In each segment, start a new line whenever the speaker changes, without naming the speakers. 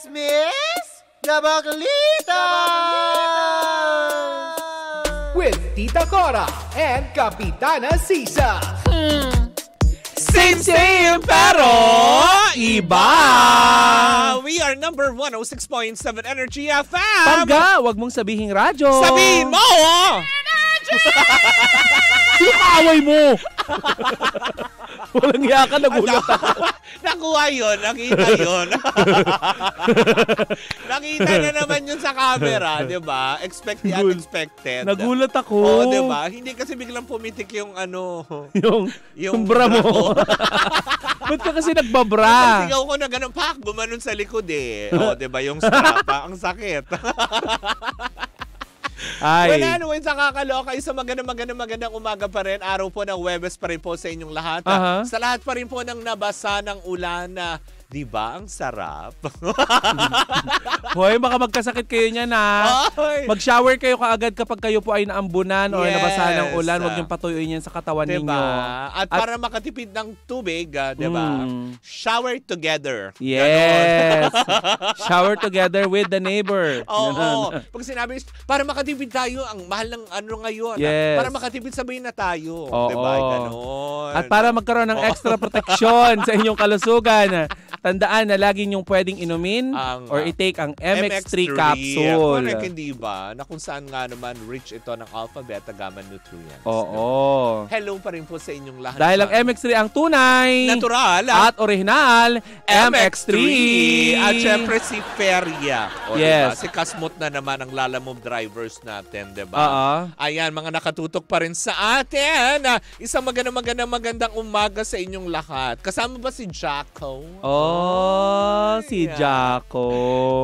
Chismis na Baklita!
With Tita Cora and Kapitana Sisa.
Same pero iba. We are number 106.7 Energy FM.
Pangga, wag mong sabihing radyo.
Sabihin mo!
Sino kaaway mo? Walang yaka, nagulat ako.
Nakuha yun, nakita yun. Nakita na naman yun sa camera, di ba? Expect the unexpected.
Nagulat ako.
Oo, di ba? Hindi kasi biglang pumitik yung ano.
yung bra mo. Ba't ka kasi nagbabra?
Sigaw ko na gano'n, pak, gumanon sa likod eh. Oo, di ba? Yung strap, ang sakit.
Ay.
Wala naman sa kakaloka. Isang magandang umaga pa rin. Araw po ng Huwebes pa rin po sa inyong lahat. Sa lahat pa rin po ng nabasa ng ulan na, di ba, ang sarap?
Hoy, baka magkasakit kayo niyan ha. Mag-shower kayo kaagad kapag kayo po ay naambunan o nabasa ng ulan. Huwag niyong patuyuin yan sa katawan ninyo.
At para makatipid ng tubig, di ba? Shower together.
Yes. Shower together with the neighbor.
Oo. Pag sinabi, para makatipid tayo, ang mahal ng ano ngayon.
Yes.
Para makatipid, sabihin na tayo.
Oo.
Di ba? Ganon.
At para magkaroon ng extra protection sa inyong kalusugan, tandaan na lagi niyong pwedeng inumin or i-take ang MX3 capsule.
Correct, hindi ba? Na kung saan nga naman rich ito ng alpha, beta, gamma nutrients.
Oo.
Hello pa rin po sa inyong lahat.
Dahil ang MX3 ang tunay,
natural,
at original, MX3.
At syempre si Feria.
Yes.
Diba? Si Kasmot na naman ang lalamove drivers natin, diba? Ayan, mga nakatutok pa rin sa atin. Isang magandang umaga sa inyong lahat. Kasama ba si Jacko?
Si Jacko.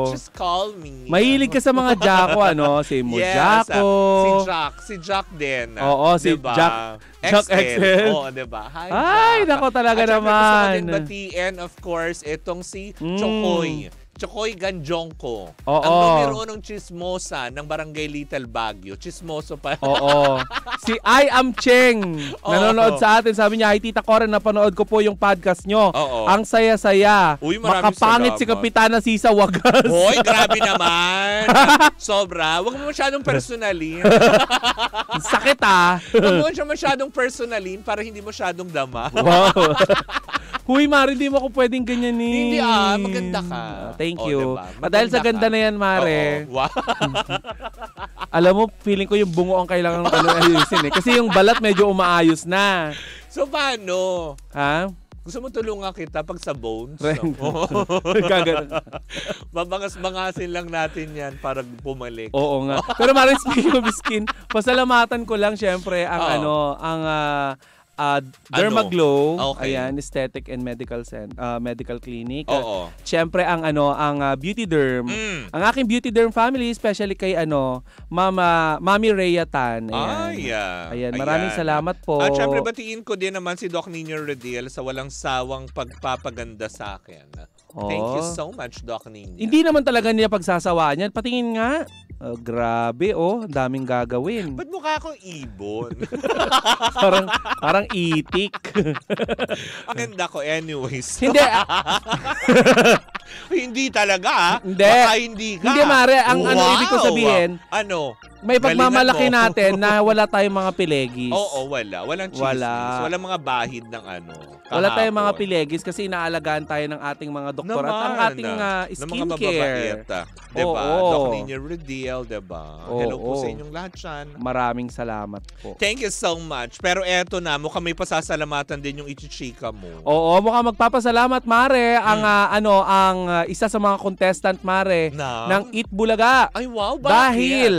Just call me.
Mahilig ka sa mga Jacko, ano? Si Mo Jacko.
Si Jack din.
Oo, si
diba?
Jack XL.
Oo, diba? Hi,
ay,
Jack.
nako talaga
at
naman.
At gusto ko din batiin, of course, itong si Chokoy. Chokoy Ganjongko.
Oo.
Ang numero ng chismosa ng Barangay Little Baguio. Chismoso pa.
Oo. Si I Am Cheng. Nanonood sa atin. Sabi niya, hi Tita Cora, napanood ko po yung podcast nyo.
Oo.
Ang saya-saya.
Uy, maraming
makapangit
salamat.
si Kapitana Sisa Wagas.
Hoy, grabe naman. Sobra. Huwag mo masyadong personalin.
Sakit
Huwag mo siya masyadong personalin para hindi masyadong dama.
Wow. Huy, Mari, di mo ako pwedeng ganyanin.
Hindi maganda ka.
Thank you.
Diba?
Dahil sa ganda na yan, Mare.
Wow.
Alam mo, feeling ko yung bungo ang kailangan ayusin eh. Kasi yung balat medyo umaayos na.
So, paano?
Ha?
Gusto mo tulungan kita pag sa bones? Babangas-bangasin lang natin yan para bumalik.
Oo nga. Pero Mare, speaking of skin, pasalamatan ko lang syempre ang Dermaglow, ayan, aesthetic and medical clinic.
Oo.
Siyempre ang Beauty Derm. Ang aking Beauty Derm family, especially kay Mami Rhea Tan. Ayan, maraming salamat po.
At siyempre batiin ko din naman si Doc Nino Rediel sa walang sawang pagpapaganda sa akin. Thank you so much, Doc Nino.
Hindi naman talaga niya pagsasawaan yan. Patingin nga. Grabe, daming gagawin.
Ba't mukha akong ibon?
parang itik.
Ang ganda ko anyways.
Hindi.
Hindi talaga.
Hindi.
Baka hindi ka.
Hindi, Mare. Ang ibig ko sabihin, may pagmamalaki natin na wala tayong mga pilegis.
Oo, wala. Walang chismis. Walang mga bahid ng
Wala tayong mga pilegis kasi inaalagaan tayo ng ating mga doktor at ang ating skincare.
Diba? Doc Nino Rediel, diba? Hello po sa inyong lahat dyan.
Maraming salamat po.
Thank you so much. Pero eto na, mukhang may pasasalamatan din yung ichichika mo.
Oo, mukhang magpapasalamat, Mare, ang isa sa mga contestant, Mare, ng Eat Bulaga.
Ay, wow, bakit?
Dahil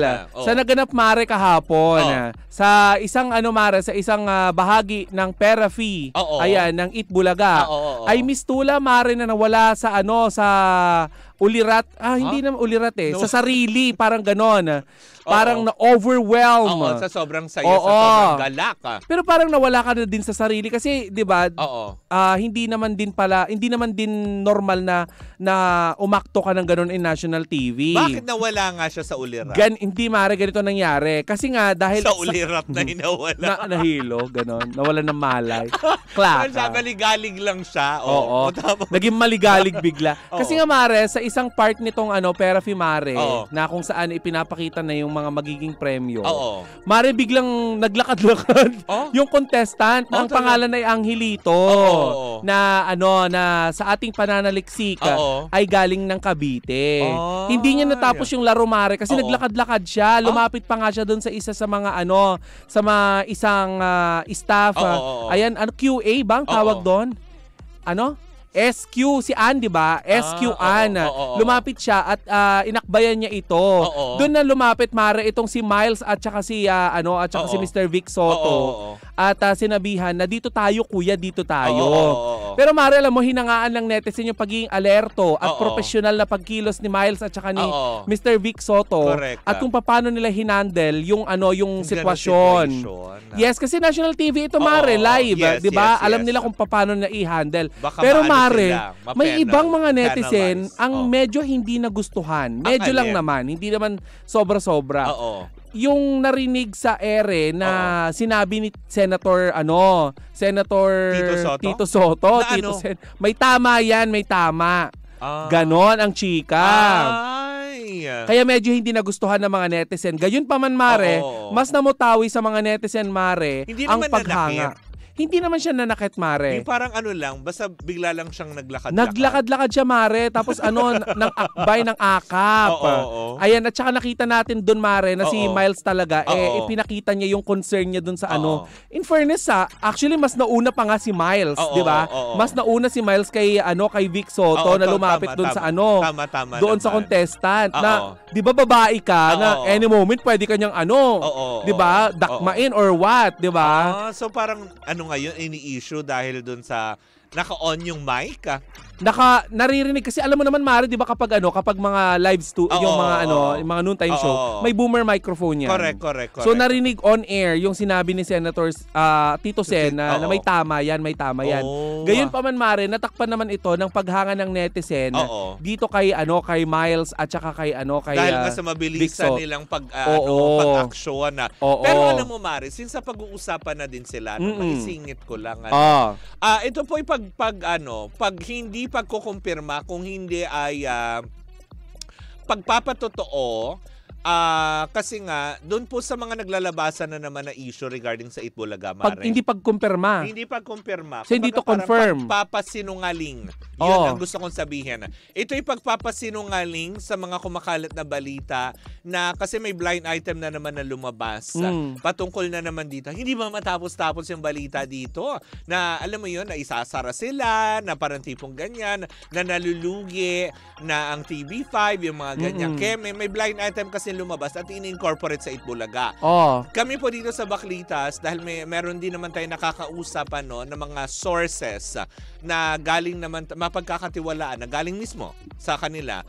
sa naganap, Mare, kahapon, sa isang Mare, sa isang bahagi ng pera fee, ayan, ng Eat Bulaga, ay Miss Tula, Mare, na nawala sa sa ulirat. Hindi naman ulirat sa sarili, parang ganon. parang na-overwhelm.
Oo, sa sobrang saya, sa sobrang galak.
Pero parang nawala ka na din sa sarili kasi, di ba, hindi naman din normal na umakto ka ng ganun in national TV.
Bakit nawala nga siya sa ulirap?
Hindi mare ganito nangyari. Kasi nga dahil
sa ulirap na hinawala.
Nahilo, ganun. Nawala ng malay. Klaka.
Maligalig lang siya.
Oo. Naging maligalig bigla. Kasi nga mare, sa isang part nitong Pera-Fee Mare, na kung saan ipinapakita na yung mga magiging premyo. Mare, biglang naglakad-lakad yung contestant na ang pangalan ay Angelito. Na sa ating pananaliksik ay galing ng Cavite. Hindi niya natapos yung laro mare kasi naglakad-lakad siya. Lumapit pa nga siya doon sa isa sa mga isang staff. Ayan, QA bang tawag doon? SQ, si Ann, di ba? SQ Ann. Lumapit siya at inakbayan niya ito. Doon na lumapit, mare, itong si Miles at saka si Mr. Vic Soto. At sinabihan na dito tayo, kuya, dito tayo. Pero mare, alam mo, hinangaan lang netizen yung pagiging alerto at profesional na pagkilos ni Miles at saka ni Mr. Vic Soto.
Correct.
At kung paano nila hinandle yung sitwasyon. Yes, kasi national TV ito, mare, live, di ba? Alam nila kung paano na i-handle. Pero mare, may ibang mga netizen ang medyo hindi nagustuhan. Medyo lang naman, hindi naman sobra-sobra. Yung narinig sa ere na sinabi ni Senator Tito Soto, may tama yan, may tama. Ganon ang chika. Kaya medyo hindi nagustuhan ng mga netizen. Gayon pa man mare, mas namutawi sa mga netizen mare ang paghanga. Hindi naman siya nanakit, mare.
Yung parang basta bigla lang siyang naglakad-lakad.
Naglakad-lakad siya, mare. Tapos ng akbay ng akap. Ayan, at saka nakita natin doon, mare, na si Miles talaga, ipinakita niya yung concern niya doon sa In fairness, actually, mas nauna pa nga si Miles, di ba? Mas nauna si Miles kay Vic Soto na lumapit doon sa doon sa contestant. Na, di ba babae ka, na any moment pwede kanyang di ba? Dakmain or what, di ba?
So parang, ngayon ini-issue dahil dun sa naka-on yung mic.
Naririnig kasi alam mo naman mare, 'di ba kapag mga lives yung mga noontime show, may boomer microphone yan.
Correct.
So narinig on air yung sinabi ni Senator Tito Sen na may tama yan. Gayon pa man mare, natakpan naman ito ng paghanga ng netizen dito kay Miles at saka kay
dahil nga sa mabilisan nilang pag-aksyon na. Pero alam mo mare, since sa pag-uusapan na din sila, maisingit ko lang ito po pag hindi pagkukumpirma, kung hindi ay pagpapatotoo, kasi nga, doon po sa mga naglalabasan na naman na issue regarding sa Itbulaga, mare.
Hindi pagkumpirma.
So,
hindi to confirm.
Pagpapasinungaling. Yun ang gusto kong sabihin. Ito'y pagpapasinungaling sa mga kumakalat na balita na kasi may blind item na naman na lumabas. Patungkol na naman dito. Hindi ba matapos-tapos yung balita dito? Na alam mo yun, na isasara sila, na parang tipong ganyan, na nalulugi, na ang TV5, yung mga ganyan. Kaya may blind item kasi lumabas at in-incorporate sa Itbulaga. Kami po dito sa Baklitas, dahil meron din naman tayo nakakausapan ng mga sources na galing naman, mapagkakatiwalaan, na galing mismo sa kanila.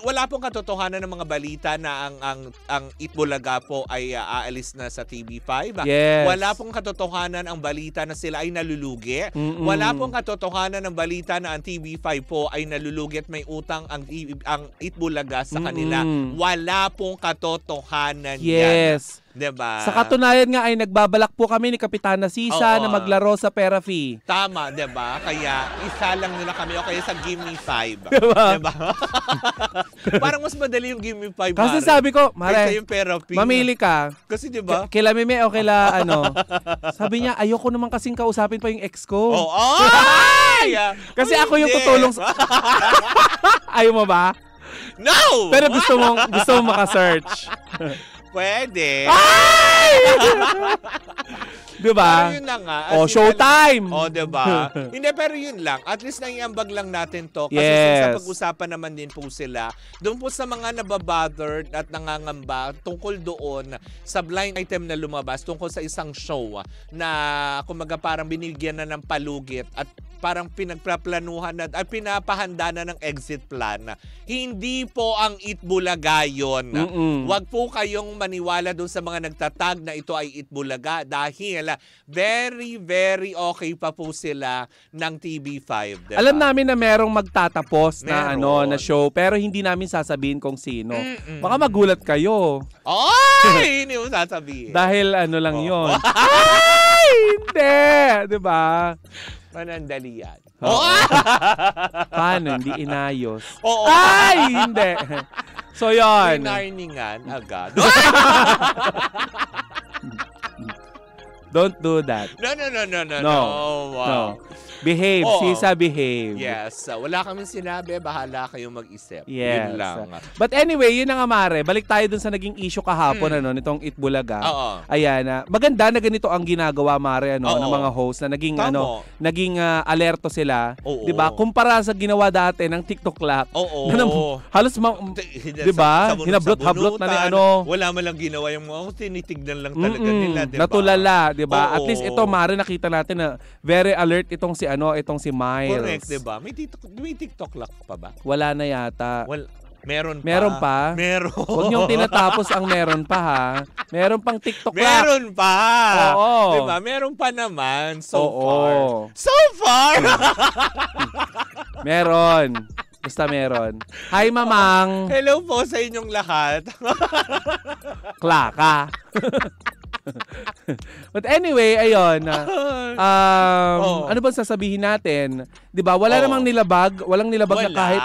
Wala pong katotohanan ng mga balita na ang Itbulaga po ay aalis na sa TV5.
Yes.
Wala pong katotohanan ang balita na sila ay nalulugi. Wala pong katotohanan ng balita na ang TV5 po ay nalulugi at may utang ang Itbulaga sa kanila. Wala pong katotohanan yan. Diba?
Sa katunayan nga ay nagbabalak po kami ni Kapitana Sisa na maglaro sa Pera-Fee.
Tama, diba? Kaya isa lang nila kami o kaya sa Give Me 5. Diba? Parang mas madali yung Give Me 5,
kasi sabi ko, mare,
yung Pera-Fee,
mamili ka.
Kasi diba?
Kila Meme o kila sabi niya, ayoko naman kasing kausapin pa yung ex ko. Kasi ako yung tutulong sa... Ayaw mo ba?
No!
Pero gusto mo maka-search.
Pwede.
Diba?
Pero yun lang nga.
Showtime!
Diba? Hindi, pero yun lang. At least naiambag lang natin to. Kasi sa pag-usapan naman din po sila, doon po sa mga nababothered at nangangamba tungkol doon sa blind item na lumabas tungkol sa isang show na kumaga parang binigyan na ng palugit at parang pinagplaplanuhan na, ay pinapahanda na ng exit plan na hindi po ang Itbulaga yun. Huwag po kayong maniwala doon sa mga nagtatag na ito ay Itbulaga dahil very, very okay pa po sila ng TV5. Diba?
Alam namin na merong magtatapos na na show pero hindi namin sasabihin kung sino. Baka magulat kayo.
Ay! Hindi mo sasabihin.
Dahil lang yon. Ay! Hindi! Diba?
Manandali yan.
Paano? Hindi inayos.
Ay!
Hindi. So, yun.
Pinarningan agad.
Don't do that.
No.
Behave. Sisa, behave.
Yes. Wala kaming sinabi. Bahala kayong mag-isip.
Yes.
Yun lang.
But anyway, yun na nga, Mare. Balik tayo dun sa naging issue kahapon, nitong Itbulaga. Ayan. Maganda na ganito ang ginagawa, Mare, ng mga host na naging, naging alerto sila. Diba? Kumpara sa ginawa dati ng TikTok Lock. Halos, diba? Hinablot-hablot na ni
Wala man lang ginawa yung mga tinitignan lang talaga nila, diba?
Natulala, diba? At least ito, Mare, nakita natin na very alert itong si Miles.
Correct, diba? May TikTok Lock pa ba?
Wala na yata.
Meron pa.
Meron pa?
Meron.
Huwag niyong tinatapos ang meron pa, ha? Meron pang TikTok Lock.
Meron pa.
Oo.
Diba? Meron pa naman. So
far.
So far?
Meron. Basta meron. Hi, Mamang.
Hello po sa inyong lahat.
Klaka. But anyway, ayun. Ano bang sasabihin natin? 'Di ba? Walang nilabag na kahit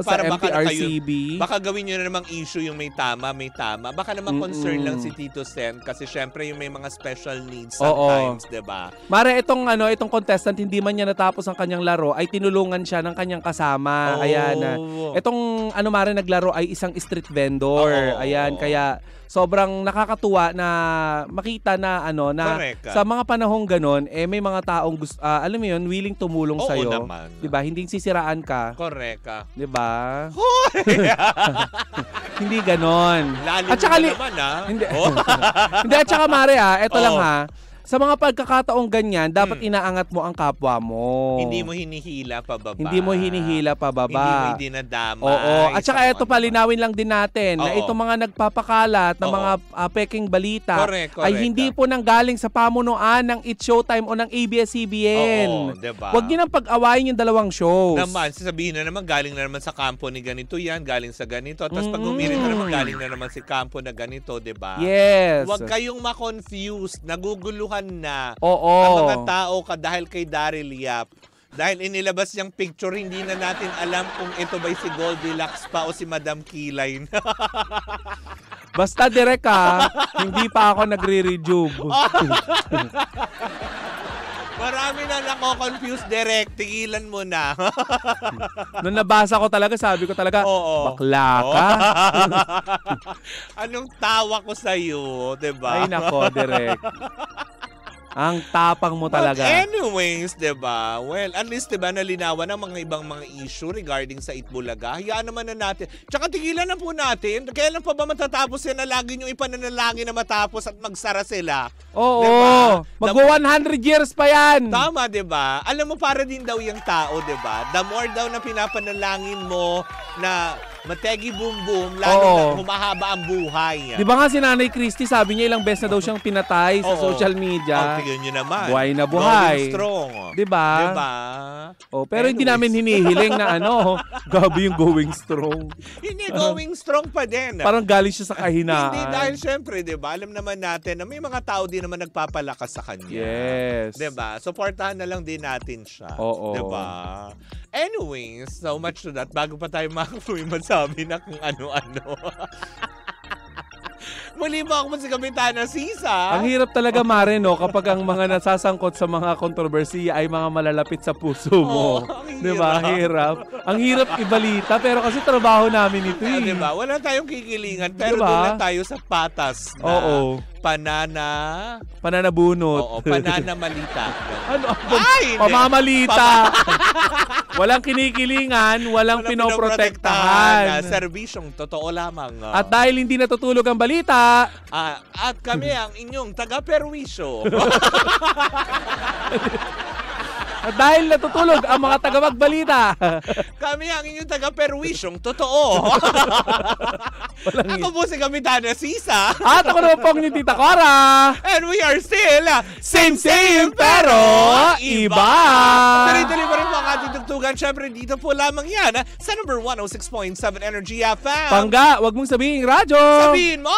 sa MTRCB.
Baka gawin niyo na namang issue yung may tama. Baka naman concern lang si Tito Sen kasi syempre yung may mga special needs sometimes, 'di ba?
Mare, itong contestant hindi man niya natapos ang kanyang laro ay tinulungan siya ng kanyang kasama. Ayan. Itong Mare naglaro ay isang street vendor. Ayan, kaya sobrang nakakatuwa na makita na sa mga panahong ganon may mga taong alam mo yun, willing tumulong sa iyo. 'Di ba? Hindi sisiraan ka.
Correct.
'Di ba? Hindi ganon.
Lalim at saka naman
Hindi. Hindi at saka Mare ito lang sa mga pagkakataong ganyan, dapat inaangat mo ang kapwa mo.
Hindi mo hinihila pababa.
Hindi mo
Hindi dinadamay.
At saka ito palinawin lang din natin na itong mga nagpapakalat ng mga peking balita ay hindi po nanggaling sa pamunuan ng It's Showtime o ng ABS-CBN.
Diba?
Huwag niyo nang pag-awayin yung dalawang shows.
Naman, sasabihin na naman, galing na naman sa kampo ni ganito yan, galing sa ganito. Tapos pag umirit na naman, galing na naman si kampo na ganito, diba?
Yes.
Huwag kayong ma-confuse, naguguluhan na
ang
mga tao dahil kay Daryl Yap. Dahil inilabas niyang picture, hindi na natin alam kung ito ba'y si Goldilocks pa o si Madam Kilay.
Basta direct hindi pa ako nagre-rejuve.
Marami na nako-confuse direct. Tigilan mo na.
Nung nabasa ko talaga, sabi ko talaga, bakla ka.
Anong tawa ko sa'yo, diba?
Ay nako, direct. Ang tapang mo talaga.
But anyways, diba? Well, at least diba nalinawan ang mga ibang mga issue regarding sa Itbulaga. Hayaan naman na natin. Tsaka tigilan na po natin. Kailan pa ba matatapos yan na lagi nyo ipananalangin na matapos at magsara sila?
Oo.
Diba?
Mag-100 years pa yan.
Tama, diba? Alam mo, para din daw yung tao, diba? The more daw na pinapanalangin mo na mategi boom boom, lalo na humahaba ang buhay.
Di ba nga si Nanay Christy, sabi niya ilang beses na daw siyang pinatay sa social media.
Tignan nyo naman.
Buhay na buhay.
Going strong.
Di ba?
Diba?
Pero hindi namin hinihiling na gabi yung going strong.
Hindi, going strong pa din.
Parang galing siya sa kahinaan.
Hindi, dahil syempre, di ba? Alam naman natin na may mga tao din naman nagpapalakas sa kanya.
Yes.
Di ba? Supportahan na lang din natin siya.
Oo.
Di ba? Anyways, so much to that. Bago pa tayo magsabi na kung ano-ano. Muli po ako si Kapitana Sisa.
Ang hirap talaga, Mare, kapag ang mga nasasangkot sa mga kontrobersiya ay mga malalapit sa puso mo. Diba? Hirap. Ang hirap ibalita, pero kasi trabaho namin ito eh.
Diba? Wala tayong kikilingan, pero doon lang tayo sa patas na
pananabunot.
Oo, pananamalita.
Pamamalita. Walang kinikilingan, walang pinoprotektahan.
Serbisyong totoo lamang.
At dahil hindi natutulog ang balita,
at kami ang inyong taga-perwisyo.
At dahil natutulog ang mga taga-magbalita.
Kami ang inyong taga-perwisyong totoo. Ako po si Kapitana Sisa.
At ako naman pong ni Tita Cora.
And we are still
same pero iba.
Tuloy-tuloy pa rin po ang ating tugtugan. Siyempre dito po lamang yan sa number 106.7 Energy FM.
Pangga, wag mong sabihin radyo.
Sabihin mo.